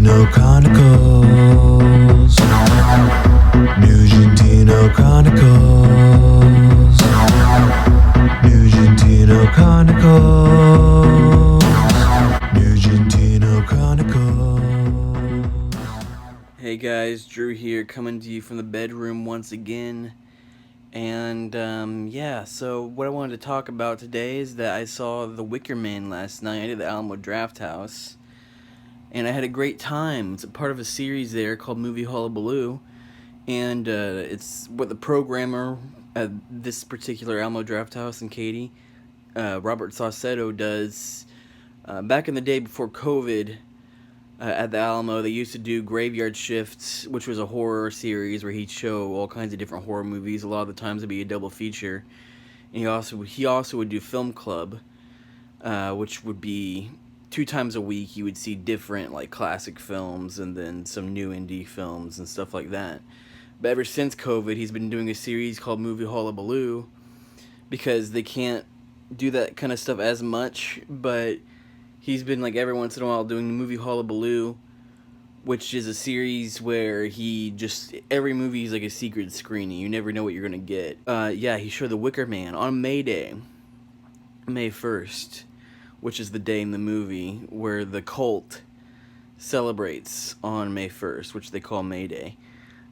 Nugentino Chronicles. Nugentino Chronicles. Nugentino Chronicles. Nugentino Chronicles. Hey guys, Drew here, coming to you from the bedroom once again. And yeah, so what I wanted to talk about today is that I saw the Wicker Man last night at the Alamo Drafthouse, and I had a great time. It's a part of a series there called Movie Hullabaloo, and it's what the programmer at this particular Alamo Drafthouse in Katy, Robert Saucedo, does. Back in the day before COVID, at the Alamo, they used to do Graveyard Shifts, which was a horror series where he'd show all kinds of different horror movies. A lot of the times it'd be a double feature. And he also would do Film Club, which would be 2 times a week. You would see different like classic films and then some new indie films and stuff like that. But ever since COVID, he's been doing a series called Movie Hullabaloo because they can't do that kind of stuff as much, but he's been, like, every once in a while doing the Movie Hullabaloo, which is a series where every movie is like a secret screening. You never know what you're going to get. Yeah, he showed The Wicker Man on May Day, May 1st, which is the day in the movie where the cult celebrates on May 1st, which they call May Day.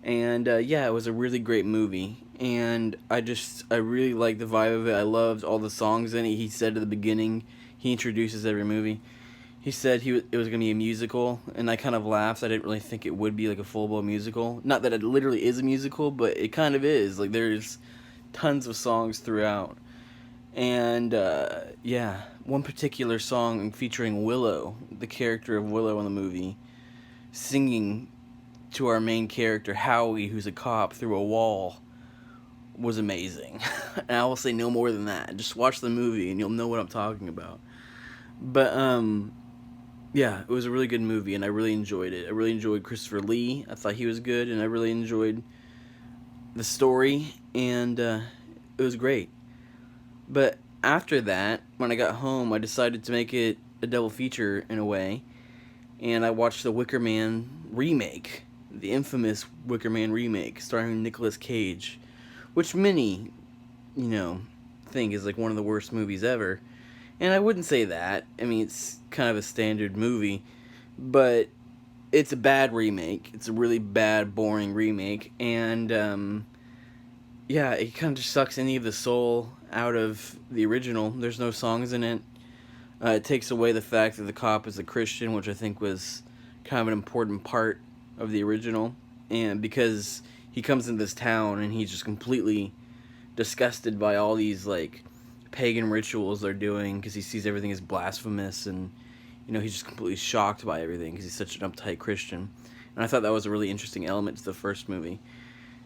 And, yeah, it was a really great movie. And I really liked the vibe of it. I loved all the songs in it. He said at the beginning, he introduces every movie. He said it was going to be a musical, and I kind of laughed. I didn't really think it would be like a full-blown musical. Not that it literally is a musical, but it kind of is. Like, there's tons of songs throughout. And, yeah, one particular song featuring Willow, the character of Willow in the movie, singing to our main character, Howie, who's a cop, through a wall, was amazing. And I will say no more than that. Just watch the movie, and you'll know what I'm talking about. But, yeah, it was a really good movie, and I really enjoyed it. I really enjoyed Christopher Lee. I thought he was good, and I really enjoyed the story, and it was great. But after that, when I got home, I decided to make it a double feature in a way, and I watched the Wicker Man remake, the infamous Wicker Man remake, starring Nicolas Cage, which many, think is like one of the worst movies ever. And I wouldn't say that. I mean, it's kind of a standard movie, but it's a bad remake. It's a really bad, boring remake, and yeah, it kind of just sucks any of the soul out of the original. There's no songs in it. It takes away the fact that the cop is a Christian, which I think was kind of an important part of the original, and because he comes into this town and he's just completely disgusted by all these like pagan rituals they're doing because he sees everything as blasphemous, and he's just completely shocked by everything because he's such an uptight Christian. And I thought that was a really interesting element to the first movie.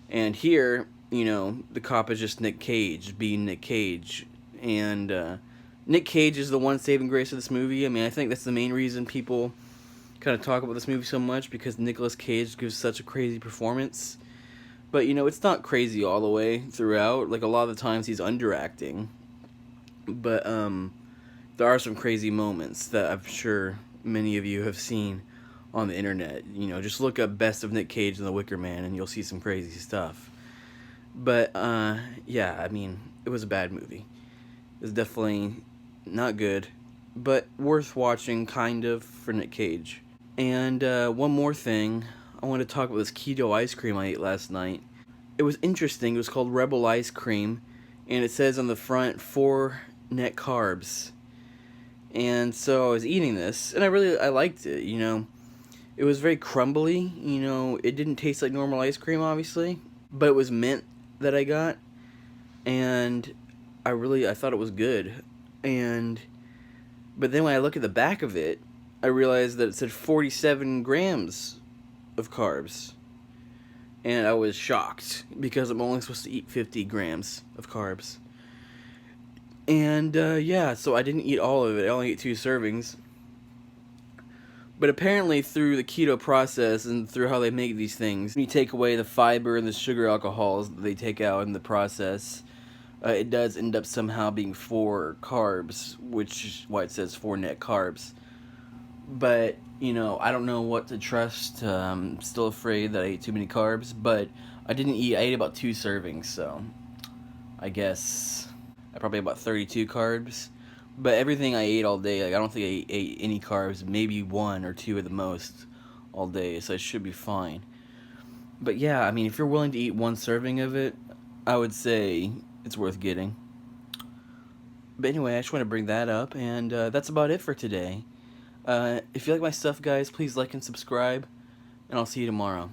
And here, the cop is just Nick Cage being Nick Cage, and Nick Cage is the one saving grace of this movie. I mean, I think that's the main reason people kind of talk about this movie so much, because Nicolas Cage gives such a crazy performance. But it's not crazy all the way throughout. Like, a lot of the times he's underacting. But there are some crazy moments that I'm sure many of you have seen on the internet. Just look up Best of Nick Cage and the Wicker Man and you'll see some crazy stuff. But yeah, I mean, it was a bad movie. It was definitely not good, but worth watching, kind of, for Nick Cage. And one more thing, I want to talk about this keto ice cream I ate last night. It was interesting. It was called Rebel Ice Cream, and it says on the front 4 net carbs. And so I was eating this, and I liked it. It was very crumbly. It didn't taste like normal ice cream, obviously, but it was mint that I got, and I thought it was good. But then when I look at the back of it, I realized that it said 47 grams of carbs. And I was shocked, because I'm only supposed to eat 50 grams of carbs. And, yeah, so I didn't eat all of it. I only ate 2 servings. But apparently through the keto process and through how they make these things, when you take away the fiber and the sugar alcohols that they take out in the process, it does end up somehow being 4 carbs, which is why it says 4 net carbs. But I don't know what to trust. Still afraid that I ate too many carbs, but I didn't eat. I ate about 2 servings, so I guess I probably ate about 32 carbs. But everything I ate all day, like I don't think I ate any carbs, maybe 1 or 2 at the most all day, so it should be fine. But yeah, I mean, if you're willing to eat 1 serving of it, I would say it's worth getting. But anyway, I just want to bring that up, and that's about it for today. If you like my stuff, guys, please like and subscribe, and I'll see you tomorrow.